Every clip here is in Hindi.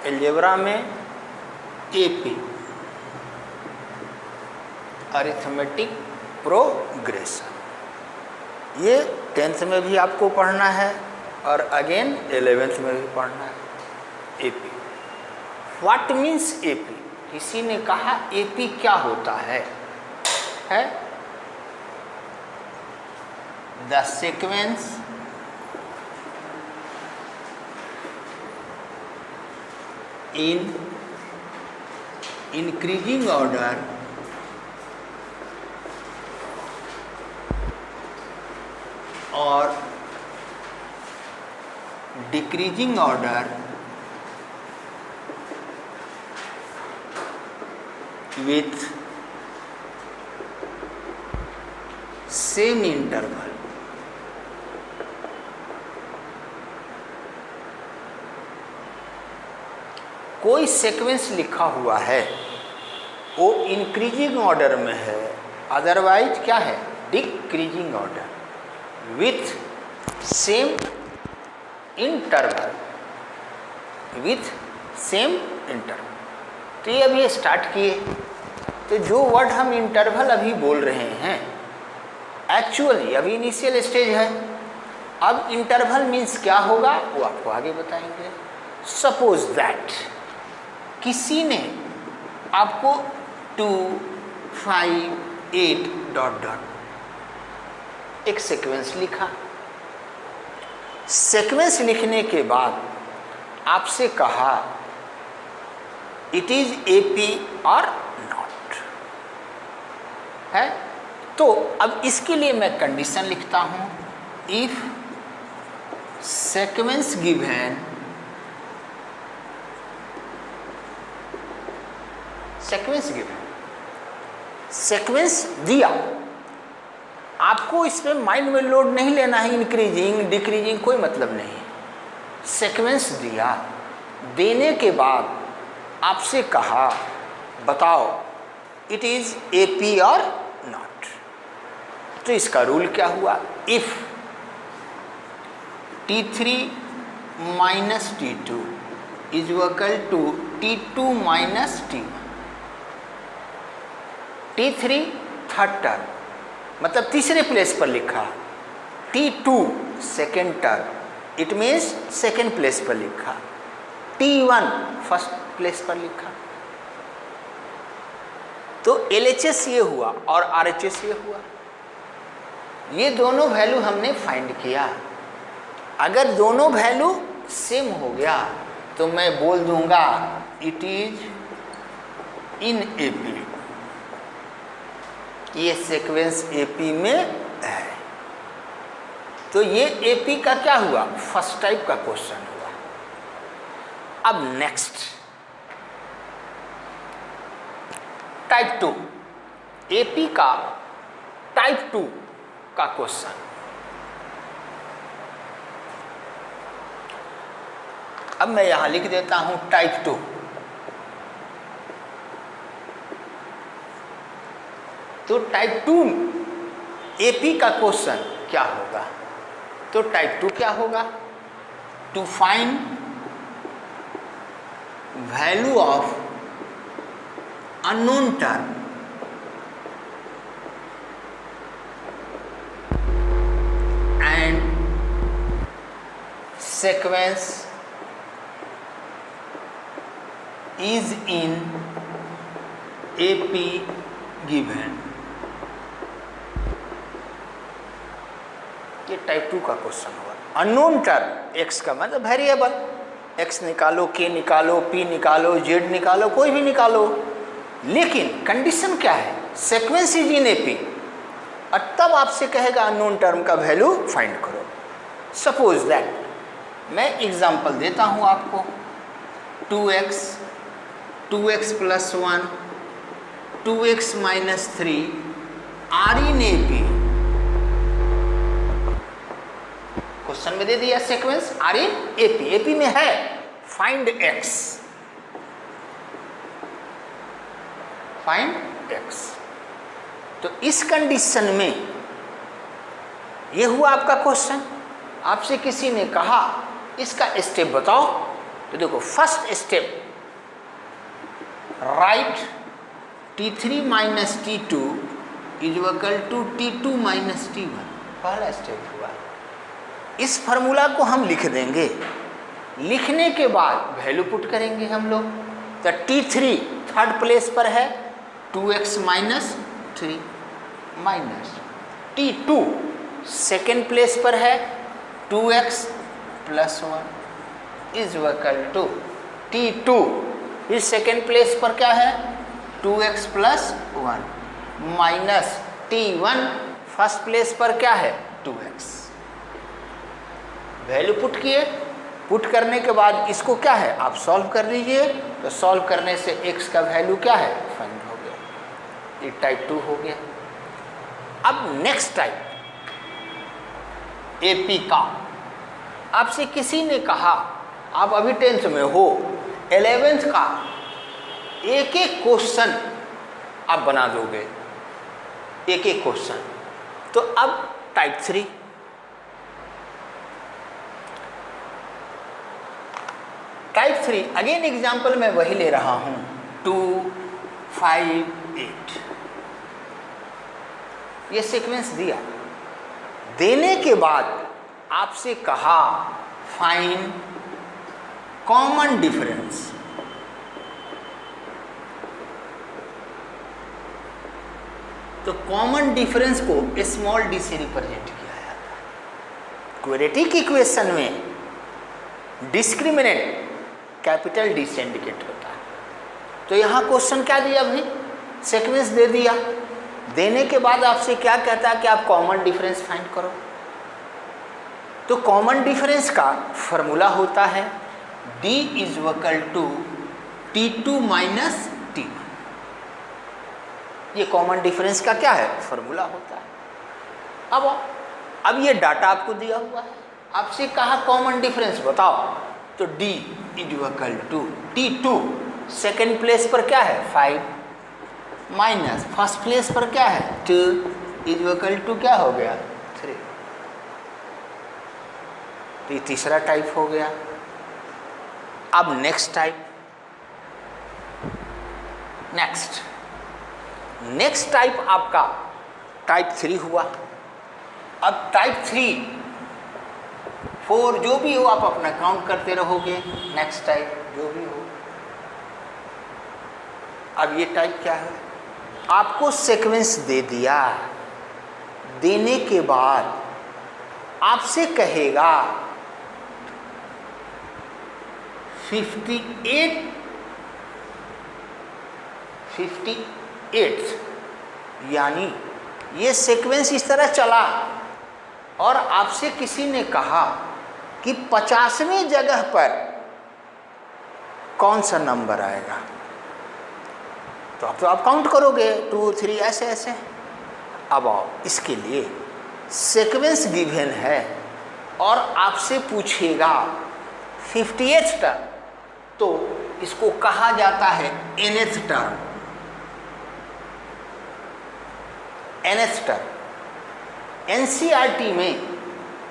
अलजेब्रा में एपी, अरिथमेटिक प्रोग्रेशन, ये 10th में भी आपको पढ़ना है और अगेन 11th में भी पढ़ना है। AP, what means AP? किसी ने कहा एपी क्या होता है? The sequence in increasing order or decreasing order with same interval. कोई सीक्वेंस लिखा हुआ है वो इंक्रीजिंग ऑर्डर में है, अदरवाइज क्या है? Decreasing order with same interval, with same interval. तो ये अभी स्टार्ट किए, तो जो वर्ड हम इंटरवल अभी बोल रहे हैं एक्चुअली अभी इनिशियल स्टेज है। अब इंटरवल मीन्स क्या होगा वो आपको आगे बताएंगे। सपोज दैट किसी ने आपको 2, 5, 8 ... एक सीक्वेंस लिखा। सीक्वेंस लिखने के बाद आपसे कहा इट इज एपी और नॉट है। तो अब इसके लिए मैं कंडीशन लिखता हूं, if sequence given, sequence given, sequence दिया, आपको इसमें माइंड में लोड नहीं लेना है, इंक्रीजिंग डिक्रीजिंग कोई मतलब नहीं। सीक्वेंस दिया, देने के बाद आपसे कहा बताओ इट इज एपी और नॉट। तो इसका रूल क्या हुआ? If T3 minus T2 is equal to T2 minus T1, T3 third term मतलब तीसरे प्लेस पर लिखा, T2 second term it means second place पर लिखा, T1 फर्स्ट प्लेस पर लिखा। तो LHS ये हुआ और RHS ये हुआ। ये दोनों वैल्यू हमने फाइंड किया। अगर दोनों वैल्यू सेम हो गया तो मैं बोल दूंगा इट इज इन एपी, ये सीक्वेंस एपी में है। तो ये एपी का क्या हुआ? फर्स्ट टाइप का क्वेश्चन हुआ। अब नेक्स्ट टाइप 2, एपी का टाइप 2 का क्वेश्चन। अब मैं यहां लिख देता हूं टाइप 2। तो टाइप 2 एपी का क्वेश्चन क्या होगा? तो टाइप 2 क्या होगा? To find value of unknown term and sequence is in AP given. ये टाइप 2 का क्वेश्चन हुआ। अननोन टर्म एक्स का मतलब वेरिएबल, एक्स निकालो, के निकालो, पी निकालो, जेड निकालो, कोई भी निकालो, लेकिन कंडीशन क्या है? Sequence is in AP. और तब आपसे कहेगा अननोन टर्म का वैल्यू फाइंड करो। सपोज दैट मैं एग्जांपल देता हूं आपको, 2x, 2x + 1, 2x - 3 are in AP. Question में दे दिया sequence are in AP, AP में है, फाइंड एक्स, फाइंड एक्स। तो इस कंडीशन में ये हुआ आपका क्वेश्चन। आपसे किसी ने कहा इसका स्टेप बताओ, तो देखो first step, right T3 minus T2 is equal to T2 minus T1, पहला स्टेप हुआ। इस फार्मूला को हम लिख देंगे, लिखने के बाद वैल्यू पुट करेंगे हम लोग। तो T3 थर्ड प्लेस पर है 2x minus 3 minus T2 second place पर है 2x plus 1 is equal to T2 इस सेकेंड प्लेस पर क्या है 2x plus 1 minus T1 first place पर क्या है 2x। वैल्यू पुट किए, पुट करने के बाद इसको क्या है आप सॉल्व कर लीजिए। तो सॉल्व करने से x का वैल्यू क्या है फाइंड हो गया, ये टाइप 2 हो गया। अब नेक्स्ट टाइप AP का, आपसे किसी ने कहा, आप अभी 10th में हो, 11th का एक एक क्वेश्चन आप बना दोगे, एक एक क्वेश्चन। तो अब टाइप 3, टाइप 3 अगेन एग्जाम्पल मैं वही ले रहा हूं 2, 5, 8, ये सीक्वेंस दिया, देने के बाद आपसे कहा फाइंड कॉमन डिफरेंस। तो कॉमन डिफरेंस को स्मॉल डी से रिप्रेजेंट किया जाता है। क्वेड्रेटिक इक्वेशन में डिस्क्रिमिनेंट कैपिटल डी से इंडिकेट होता है। तो यहाँ क्वेश्चन क्या दिया भाई, सीक्वेंस दे दिया, देने के बाद आपसे क्या कहता है कि आप कॉमन डिफरेंस फाइंड करो। तो कॉमन डिफरेंस का फॉर्मूला होता है D is equal to T2 minus T1। ये कॉमन डिफरेंस का क्या है फॉर्मूला होता है। अब ये डाटा आपको दिया हुआ है, आपसे कहा कॉमन डिफरेंस बताओ, तो D is equal to T2 second place पर क्या है 5 माइनस फर्स्ट प्लेस पर क्या है 2 इज इक्वल टू क्या हो गया 3। तो ये तीसरा टाइप हो गया। अब नेक्स्ट टाइप, नेक्स्ट टाइप आपका टाइप 3 हुआ। अब टाइप 3, 4 जो भी हो आप अपना काउंट करते रहोगे, नेक्स्ट टाइप जो भी हो। अब ये टाइप क्या है, आपको सीक्वेंस दे दिया, देने के बाद आपसे कहेगा 58 यानी ये सीक्वेंस इस तरह चला और आपसे किसी ने कहा कि 50वें जगह पर कौन सा नंबर आएगा। तो आप काउंट करोगे 2, 3 ऐसे ऐसे। अब आओ, इसके लिए सीक्वेंस गिवन है और आपसे पूछेगा 58th टर्म, तो इसको कहा जाता है nth term. nth term NCERT में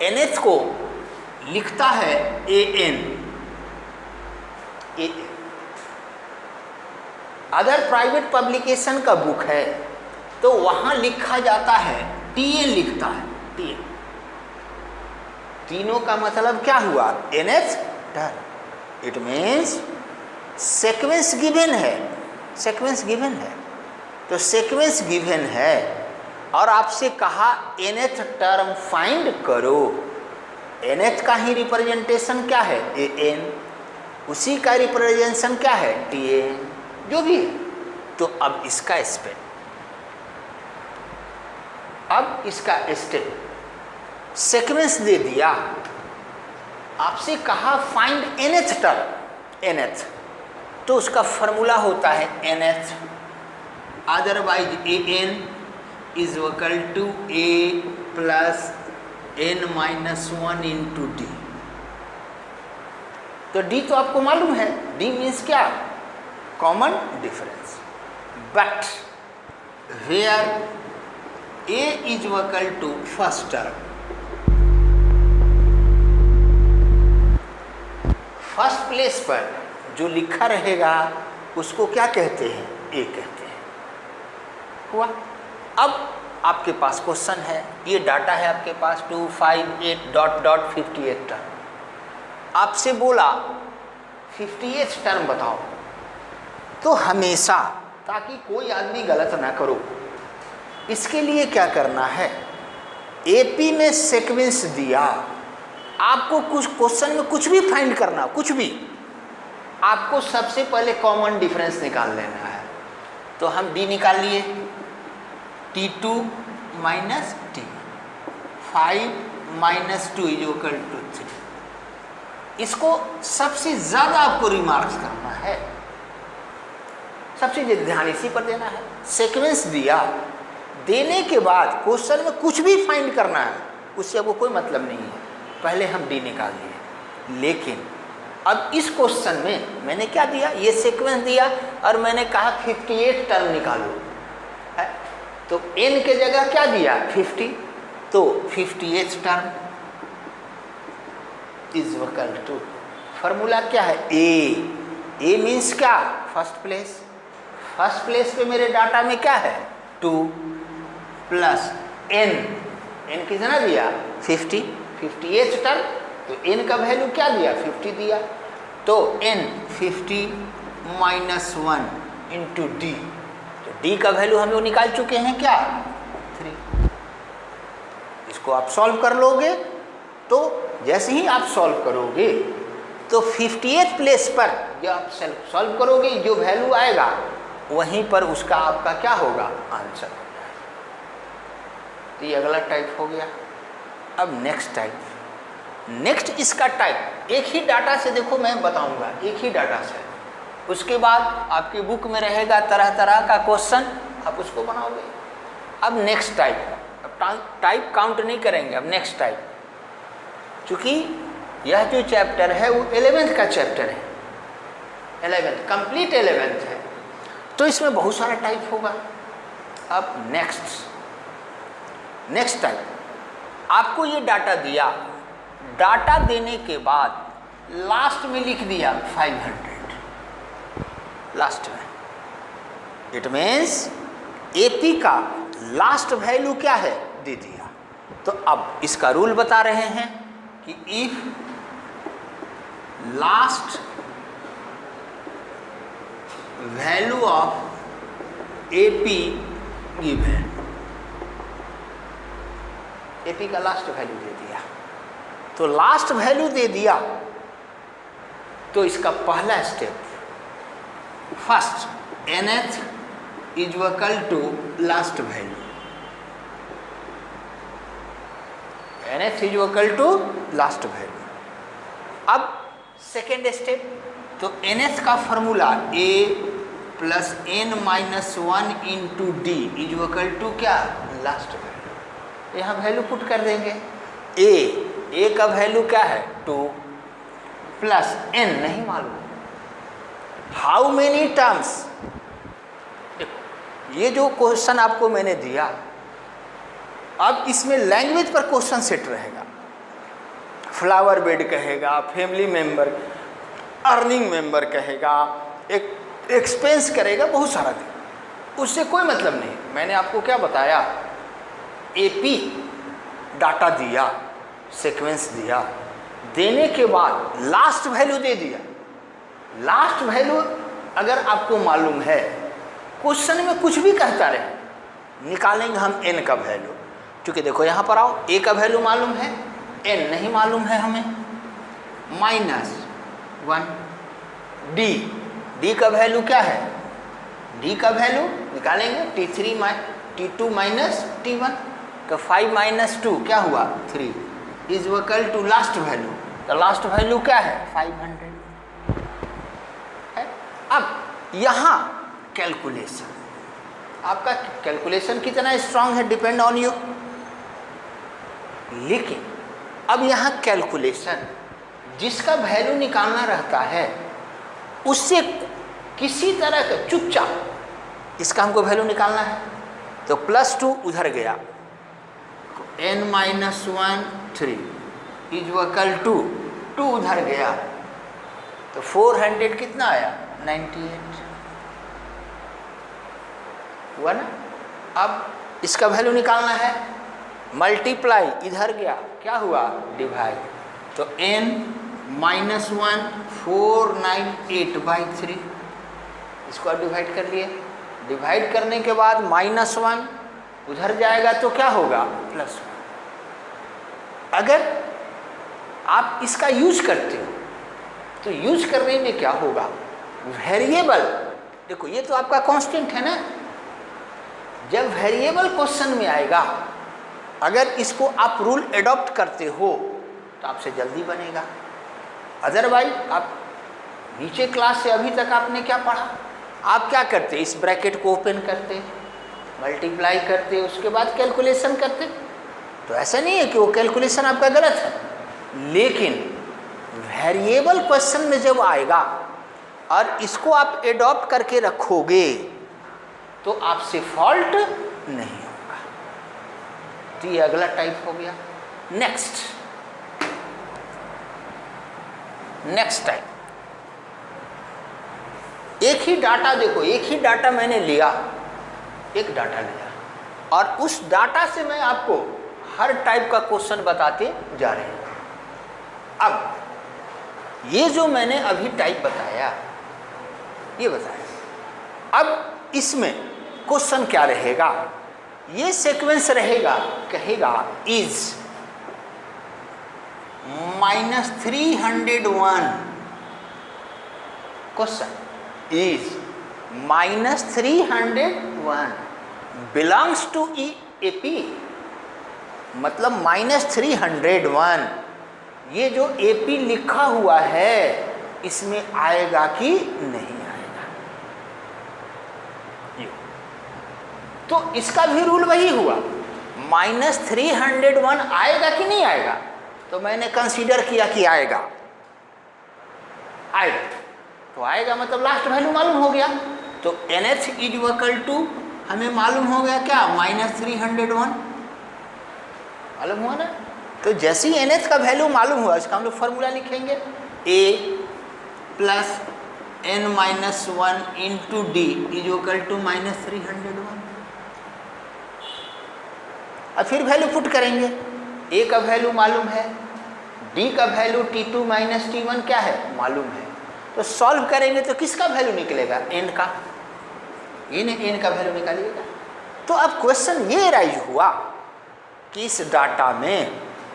nth को लिखता है an। अदर प्राइवेट पब्लिकेशन का बुक है तो वहाँ लिखा जाता है TN, लिखता है TN। तीनों का मतलब क्या हुआ nth term. It means sequence given है, सीक्वेंस गिवन है। तो सीक्वेंस गिवन है और आपसे कहा nth टर्म फाइंड करो। nth का ही रिप्रेजेंटेशन क्या है an, उसी का रिप्रेजेंटेशन क्या है tn, जो भी है। तो अब इसका स्टेप, अब इसका स्टेप, सीक्वेंस दे दिया, आपसे कहा फाइंड nth टर्म, nth, तो उसका फॉर्मूला होता है nth, otherwise an is equal to a plus n minus 1 into d. तो d तो आपको मालूम है, d मीन्स क्या, common difference. But where a is equal to first term, first place पर जो लिखा रहेगा उसको क्या कहते हैं, ए कहते हैं। हुआ। अब आपके पास क्वेश्चन है, ये डाटा है आपके पास 2, 5, 8 डॉट डॉट 58 टर्म। आपसे बोला 58 टर्म बताओ, तो हमेशा, ताकि कोई आदमी गलत ना करो, इसके लिए क्या करना है, एपी में सीक्वेंस दिया, आपको कुछ क्वेश्चन में कुछ भी फाइंड करना, कुछ भी, आपको सबसे पहले कॉमन डिफरेंस निकाल लेना है। तो हम डी निकाल लिए, T2 minus T, 5 minus 2 is equal to 3। इसको सबसे ज़्यादा आपको रिमार्क्स करना है, सबसे ध्यान इसी पर देना है। सीक्वेंस दिया, देने के बाद क्वेश्चन में कुछ भी फाइंड करना है, उससे आपको कोई मतलब नहीं है। पहले हम डी निकाल दिए, लेकिन अब इस क्वेश्चन में मैंने क्या दिया, ये सीक्वेंस दिया और मैंने कहा 58 टर्म निकालो है, तो n के जगह क्या दिया 50, तो 58 term is equal to, formula क्या है, ए मीन्स क्या, फर्स्ट प्लेस। फर्स्ट प्लेस पे मेरे डाटा में क्या है 2 प्लस n कितना दिया 50, 58 टर्म, तो n का वैल्यू क्या दिया 50 दिया, तो n 50 माइनस 1 इंटू डी, तो d का वैल्यू हम लोग निकाल चुके हैं क्या 3। इसको आप सॉल्व कर लोगे, तो जैसे ही आप सॉल्व करोगे तो 58th प्लेस पर जब आप सॉल्व करोगे जो वैल्यू आएगा वहीं पर उसका आपका क्या होगा आंसर। तो ये अगला टाइप हो गया। अब नेक्स्ट टाइप, नेक्स्ट इसका टाइप एक ही डाटा से, देखो मैं बताऊंगा एक ही डाटा से, उसके बाद आपकी बुक में रहेगा तरह तरह का क्वेश्चन, आप उसको बनाओगे। अब नेक्स्ट टाइप, अब टाइप काउंट नहीं करेंगे, अब नेक्स्ट टाइप, चूँकि यह जो चैप्टर है वो 11th का चैप्टर है, 11th कंप्लीट 11th है, तो इसमें बहुत सारा टाइप होगा। अब नेक्स्ट टाइप, आपको ये डाटा दिया, डाटा देने के बाद लास्ट में लिख दिया 500 लास्ट में, इट मीन्स एपी का लास्ट वैल्यू क्या है दे दिया। तो अब इसका रूल बता रहे हैं कि if last value of AP given, AP का लास्ट वैल्यू दे दिया, तो लास्ट वैल्यू दे दिया, तो इसका पहला step, first nth is equal to last value, nth is equal to last value. अब सेकेंड स्टेप, तो nth का formula a plus n minus 1 into d is equal to क्या लास्ट वैल्यू। यहाँ वैल्यू पुट कर देंगे, a का वैल्यू क्या है 2 प्लस n नहीं मालूम, हाउ मेनी टर्म्स। देखो ये जो क्वेश्चन आपको मैंने दिया, अब इसमें लैंग्वेज पर क्वेश्चन सेट रहेगा, फ्लावर बेड कहेगा, फैमिली मेंबर, अर्निंग मेंबर कहेगा, एक एक्सपेंस करेगा, बहुत सारा दिन, उससे कोई मतलब नहीं। मैंने आपको क्या बताया, एपी डाटा दिया, सीक्वेंस दिया, देने के बाद लास्ट वैल्यू दे दिया। लास्ट वैल्यू अगर आपको मालूम है, क्वेश्चन में कुछ भी कहता रहे, निकालेंगे हम n का वैल्यू, क्योंकि देखो यहाँ पर आओ, a का वैल्यू मालूम है, n नहीं मालूम है हमें, माइनस 1 d का वैल्यू क्या है, d का वैल्यू निकालेंगे T2 माइनस T1, तो 5 माइनस 2 क्या हुआ 3 is equal to last value, तो लास्ट वैल्यू क्या है 500 है। अब यहाँ कैलकुलेशन, आपका कैलकुलेशन कितना स्ट्रांग है डिपेंड ऑन यू, लेकिन अब यहाँ कैलकुलेशन जिसका वैल्यू निकालना रहता है उससे किसी तरह का चुपचाप इसका हमको वैल्यू निकालना है, तो +2 उधर गया, n minus 1 3 is equal to 2 उधर गया, तो 400 कितना आया? 98 हुआ ना। अब इसका वैल्यू निकालना है, मल्टीप्लाई इधर गया, क्या हुआ? डिवाइड। तो n -1 498/3, इसको आप डिवाइड कर लिए। डिवाइड करने के बाद -1 उधर जाएगा तो क्या होगा? +1। अगर आप इसका यूज करते हो तो यूज करने में क्या होगा? वेरिएबल, देखो ये तो आपका कांस्टेंट है ना। जब वेरिएबल क्वेश्चन में आएगा, अगर इसको आप रूल एडॉप्ट करते हो तो आपसे जल्दी बनेगा। अदरवाइज आप नीचे क्लास से अभी तक आपने क्या पढ़ा? आप क्या करते? इस ब्रैकेट को ओपन करते, मल्टीप्लाई करते, उसके बाद कैलकुलेशन करते। तो ऐसा नहीं है कि वो कैलकुलेशन आपका गलत है, लेकिन वेरिएबल क्वेश्चन में जब आएगा और इसको आप एडॉप्ट करके रखोगे तो आपसे फॉल्ट नहीं होगा। तो ये अगला टाइप हो गया। नेक्स्ट टाइप, एक ही डाटा, देखो एक ही डाटा मैंने लिया, एक डाटा लिया और उस डाटा से मैं आपको हर टाइप का क्वेश्चन बताते जा रहे हैं। अब ये जो मैंने अभी टाइप बताया, ये बताया, अब इसमें क्वेश्चन क्या रहेगा? ये सीक्वेंस रहेगा, कहेगा is -301, question is -301 belongs to AP, मतलब -301 ये जो AP लिखा हुआ है इसमें आएगा कि नहीं आएगा? तो इसका भी रूल वही हुआ, -301 आएगा कि नहीं आएगा? तो मैंने कंसीडर किया कि आएगा, तो आएगा मतलब लास्ट वैल्यू मालूम हो गया। तो NH = हमें मालूम हो गया क्या? -301 मालूम हुआ ना। तो जैसे ही NH का वैल्यू मालूम हुआ, इसका हम लोग फॉर्मूला लिखेंगे, A + n - 1 × D = -301। अब फिर वैल्यू पुट करेंगे, A का वैल्यू मालूम है, D का वैल्यू T2 - T1 क्या है? मालूम है। तो सॉल्व करेंगे तो किसका वैल्यू निकलेगा? n का। n का वैल्यू निकालिएगा। तो अब क्वेश्चन ये राइज हुआ कि इस डाटा में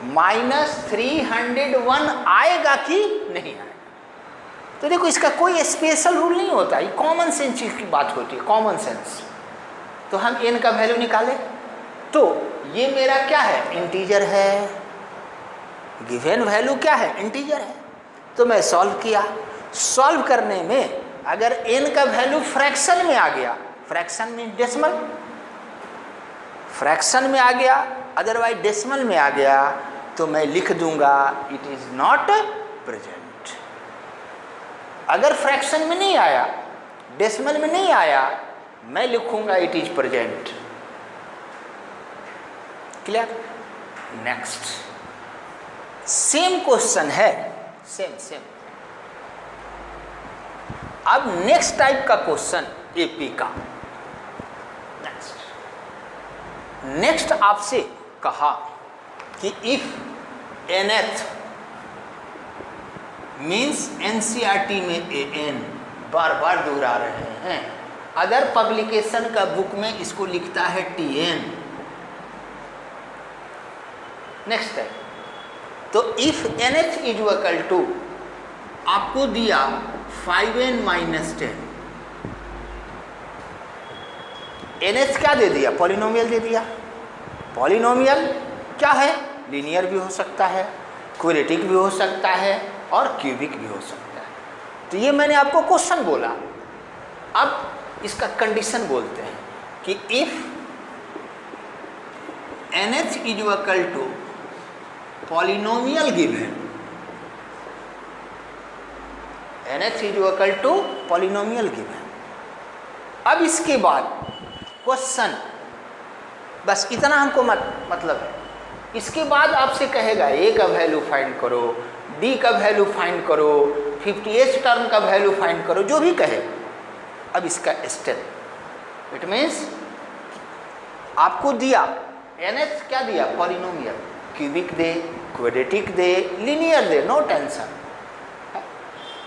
-301 आएगा कि नहीं आएगा? तो देखो इसका कोई स्पेशल रूल नहीं होता, ये कॉमन सेंस चीज की बात होती है, कॉमन सेंस। तो हम n का वैल्यू निकालें तो ये मेरा क्या है? इंटीजर है, गिवन वैल्यू क्या है? इंटीजर है। तो मैं सॉल्व किया, सॉल्व करने में अगर n का वैल्यू फ्रैक्शन में आ गया, फ्रैक्शन में डेसिमल, फ्रैक्शन में आ गया, अदरवाइज डेसिमल में आ गया, तो मैं लिख दूंगा इट इज नॉट प्रेजेंट। अगर फ्रैक्शन में नहीं आया, डेसिमल में नहीं आया, मैं लिखूंगा it is present. Clear? Next same question है, सेम। अब नेक्स्ट टाइप का क्वेश्चन AP का। नेक्स्ट आपसे कहा कि इफ nth मीन्स NCERT में AN बार बार दोहरा रहे हैं, अदर पब्लिकेशन का बुक में इसको लिखता है TN। नेक्स्ट है, तो इफ NH = आपको दिया 5n - 10, NH क्या दे दिया? पॉलिनोमियल दे दिया। पॉलिनोमियल क्या है? लीनियर भी हो सकता है, क्वाड्रेटिक भी हो सकता है और क्यूबिक भी हो सकता है। तो ये मैंने आपको क्वेश्चन बोला। अब इसका कंडीशन बोलते हैं कि if NH = polynomial given, NH = polynomial given. अब इसके बाद क्वेश्चन, बस इतना हमको मतलब है। इसके बाद आपसे कहेगा A का वैल्यू फाइंड करो, D का वैल्यू फाइंड करो, 50th टर्म का वैल्यू फाइंड करो, जो भी कहे। अब इसका स्टेप, इट मीन्स आपको दिया nth क्या दिया, पॉलिनोमियल, क्यूबिक दे, क्वाड्रेटिक दे, लीनियर दे, नो टेंशन।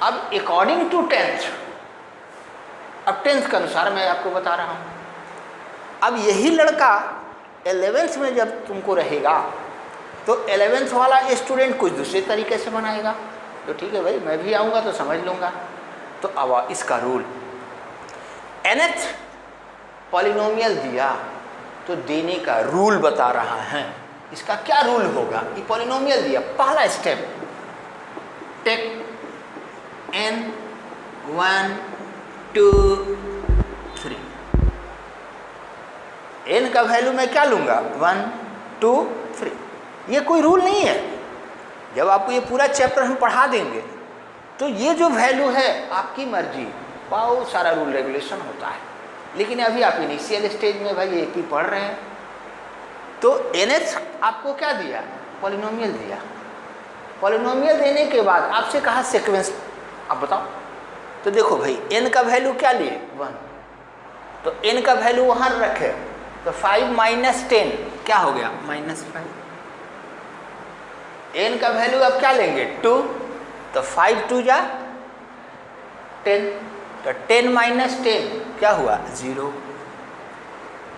अब अकॉर्डिंग टू 10th, अब 10th के अनुसार मैं आपको बता रहा हूँ। अब यही लड़का 11th में जब तुमको रहेगा तो 11th वाला स्टूडेंट कुछ दूसरे तरीके से बनाएगा, तो ठीक है भाई, मैं भी आऊँगा तो समझ लूँगा। तो अब इसका रूल, nth पॉलिनोमियल दिया तो देने का रूल बता रहा है। इसका क्या रूल होगा, ये पॉलिनोमियल दिया, पहला स्टेप, टेक n 1 2 3, n का वैल्यू मैं क्या लूँगा, 1 2 3। ये कोई रूल नहीं है, जब आपको ये पूरा चैप्टर हम पढ़ा देंगे तो ये जो वैल्यू है आपकी मर्जी, बहुत सारा रूल रेगुलेशन होता है। लेकिन अभी आप इनिशियल स्टेज में भाई एपी पढ़ रहे हैं, तो nth आपको क्या दिया, पॉलिनोमियल दिया। पॉलिनोमियल देने के बाद आपसे कहा सीक्वेंस, आप बताओ। तो देखो भाई n का वैल्यू क्या लिए, 1, तो n का वैल्यू वहाँ रखे, तो 5 माइनस 10 क्या हो गया, -5। n का वैल्यू अब क्या लेंगे, 2, तो 5 2 जा 10, तो 10 माइनस 10 क्या हुआ, 0।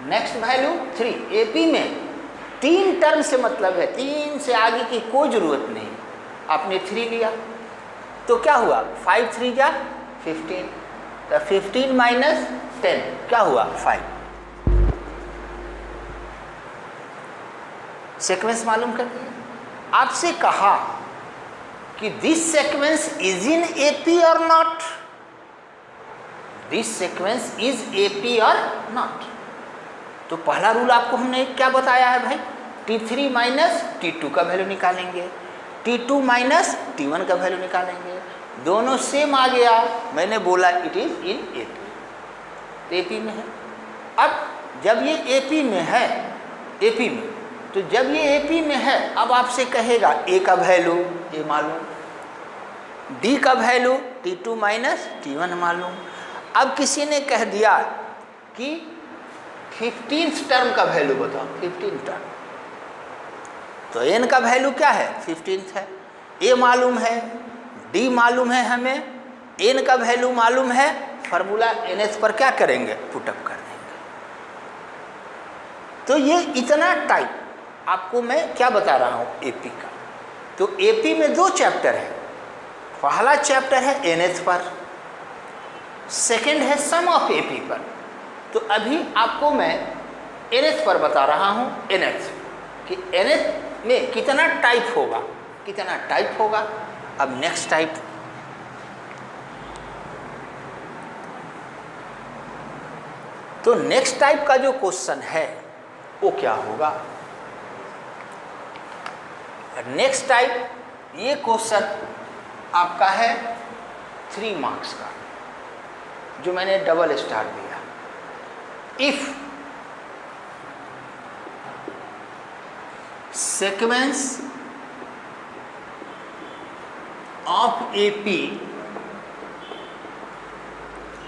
नेक्स्ट वैल्यू 3, एपी में 3 टर्म से मतलब है, 3 से आगे की कोई जरूरत नहीं, आपने 3 लिया तो क्या हुआ, 5 3 जा 15, तो 15 माइनस 10 क्या हुआ, 5। सीक्वेंस मालूम कर दिया। आपसे कहा कि this sequence is in AP और not, this sequence is AP और नॉट। तो पहला रूल आपको हमने क्या बताया है भाई, T3 माइनस T2 का वैल्यू निकालेंगे, T2 माइनस T1 का वैल्यू निकालेंगे, दोनों सेम आ गया, मैंने बोला इट इज इन एपी, तो एपी में है। अब जब ये एपी में है, एपी में, तो जब ये एपी में है, अब आपसे कहेगा ए का वैल्यू ए मालूम, डी का वैल्यू T2 माइनस T1 मालूम। अब किसी ने कह दिया कि 15th टर्म का वैल्यू बताओ, 15th टर्म, तो n का वैल्यू क्या है, 15th है, a मालूम है, d मालूम है, हमें n का वैल्यू मालूम है, फार्मूला nth पर क्या करेंगे, पुटअप कर देंगे। तो ये इतना टाइप आपको मैं क्या बता रहा हूँ एपी का। तो एपी में 2 चैप्टर है, पहला चैप्टर है nth पर, सेकंड है सम ऑफ एपी पर। तो अभी आपको मैं nth पर बता रहा हूँ, nth कि nth में कितना टाइप होगा, कितना टाइप होगा। अब नेक्स्ट टाइप, तो नेक्स्ट टाइप का जो क्वेश्चन है वो क्या होगा, नेक्स्ट टाइप, ये क्वेश्चन आपका है 3 मार्क्स का, जो मैंने डबल स्टार दिया। If sequence of AP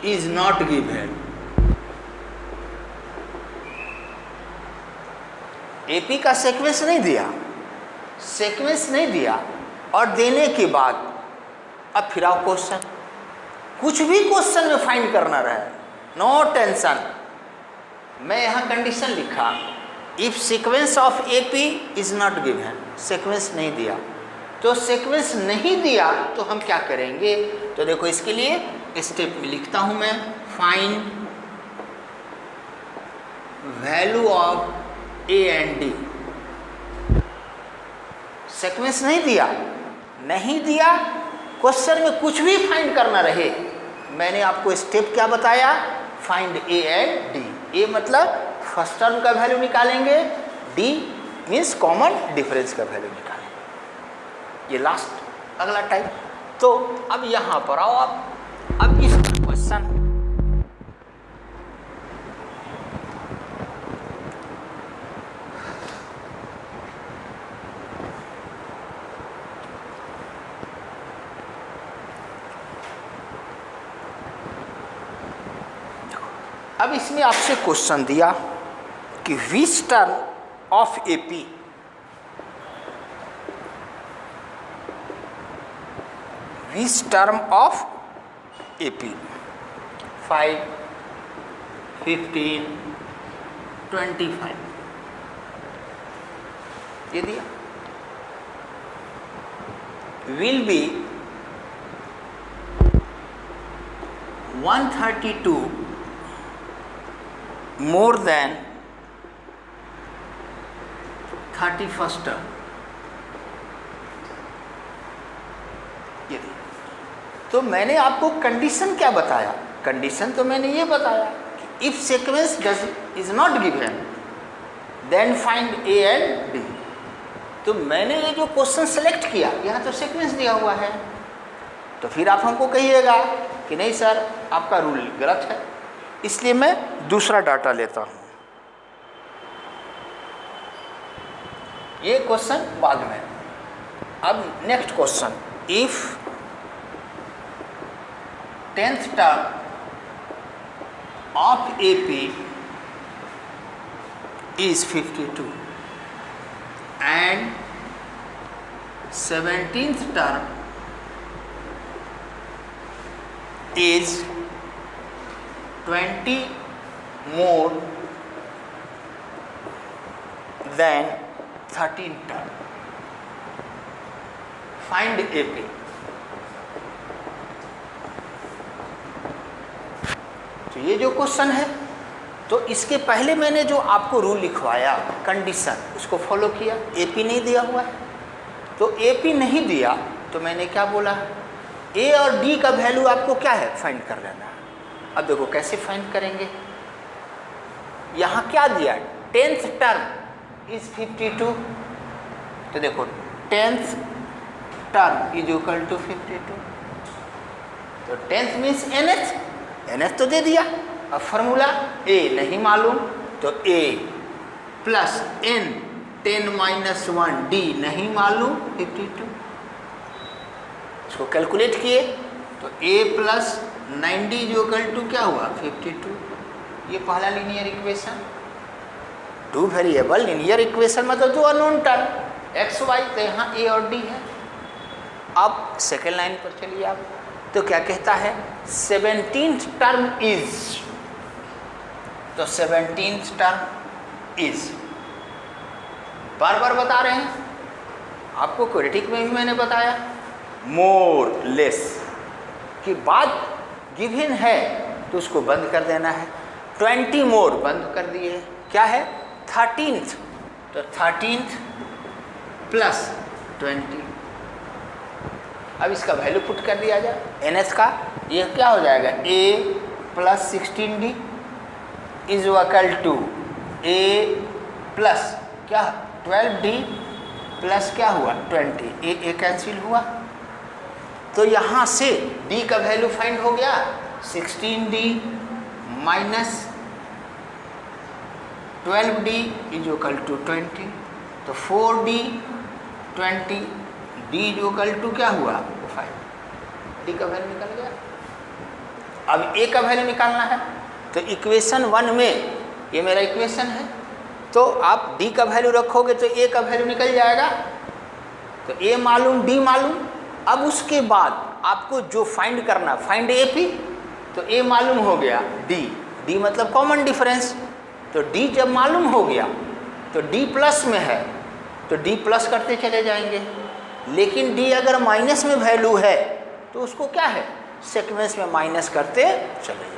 is not given, AP का सीक्वेंस नहीं दिया, सीक्वेंस नहीं दिया, और देने के बाद अब फिर आओ क्वेश्चन, कुछ भी क्वेश्चन में फाइंड करना रहे, नो टेंशन। मैं यहाँ कंडीशन लिखा, if sequence of AP is not given, sequence नहीं दिया, तो सीक्वेंस नहीं दिया तो हम क्या करेंगे। तो देखो इसके लिए स्टेप में लिखता हूँ मैं, find value of A and D. Sequence नहीं दिया, नहीं दिया, क्वेश्चन में कुछ भी फाइंड करना रहे, मैंने आपको स्टेप क्या बताया, फाइंड ए एंड डी। ए मतलब फर्स्ट टर्म का वैल्यू निकालेंगे, डी मीन्स कॉमन डिफरेंस का वैल्यू निकालेंगे। ये लास्ट अगला टाइप। तो अब यहाँ पर आओ आप, अब इस क्वेश्चन अब इसमें आपसे क्वेश्चन दिया कि which term of AP which term of AP 5, 15, 25 ये दिया will be 132 more than 31st term ये दिया। तो मैंने आपको कंडीशन क्या बताया? कंडीशन तो मैंने ये बताया कि if sequence is not given then find a and d. तो मैंने ये जो क्वेश्चन सेलेक्ट किया, यहाँ तो सीक्वेंस दिया हुआ है, तो फिर आप हमको कहिएगा कि नहीं सर आपका रूल गलत है, इसलिए मैं दूसरा डाटा लेता हूँ। ये क्वेश्चन बाद में। अब next question, if 10th term of AP is 52 and 17th term is 20 more than 13th term. Find AP. तो ये जो क्वेश्चन है, तो इसके पहले मैंने जो आपको रूल लिखवाया कंडीशन, उसको फॉलो किया। एपी नहीं दिया हुआ है, तो एपी नहीं दिया तो मैंने क्या बोला, ए और डी का वैल्यू आपको क्या है फाइंड कर लेना है। अब देखो कैसे फाइंड करेंगे। यहाँ क्या दिया, 10th टर्म इज 52, तो देखो 10th term is equal to 52, तो 10th मीन्स nth, nth तो दे दिया। अब फॉर्मूला ए नहीं मालूम, तो ए प्लस n 10 माइनस 1 डी नहीं मालूम 52, इसको कैलकुलेट किए तो a प्लस 9d जो इक्वल टू क्या हुआ 52। ये पहला linear equation. Two variable linear equation मतलब जो अननोन टर्म एक्स वाई, तो यहाँ a और d है। अब सेकेंड लाइन पर चलिए आप, तो क्या कहता है 17th टर्म इज, तो 17th टर्म इज बार बार बता रहे हैं आपको, क्वेड्रेटिक में भी मैंने बताया मोर लेस कि बात गिवन है तो उसको बंद कर देना है। 20 मोर बंद कर दिए, क्या है 13th, तो 13th प्लस 20। अब इसका वैल्यू पुट कर दिया जाए NS का, ये क्या हो जाएगा a plus 16d is equal to a plus क्या 12d प्लस क्या हुआ 20, a कैंसिल हुआ, तो यहाँ से d का वैल्यू फाइंड हो गया 16d minus 12d is equal to 20, तो 4d 20 d is equal to क्या हुआ 5, d का वैल्यू निकल गया। अब a का वैल्यू निकालना है, तो इक्वेशन 1 में ये मेरा इक्वेशन है, तो आप d का वैल्यू रखोगे तो a का वैल्यू निकल जाएगा, तो a मालूम d मालूम। अब उसके बाद आपको जो फाइंड करना, फाइंड AP, तो a मालूम हो गया d मतलब कॉमन डिफरेंस, तो d जब मालूम हो गया तो d प्लस में है तो d प्लस करते चले जाएंगे, लेकिन d अगर माइनस में वैल्यू है तो उसको क्या है सीक्वेंस में माइनस करते चले जाएंगे।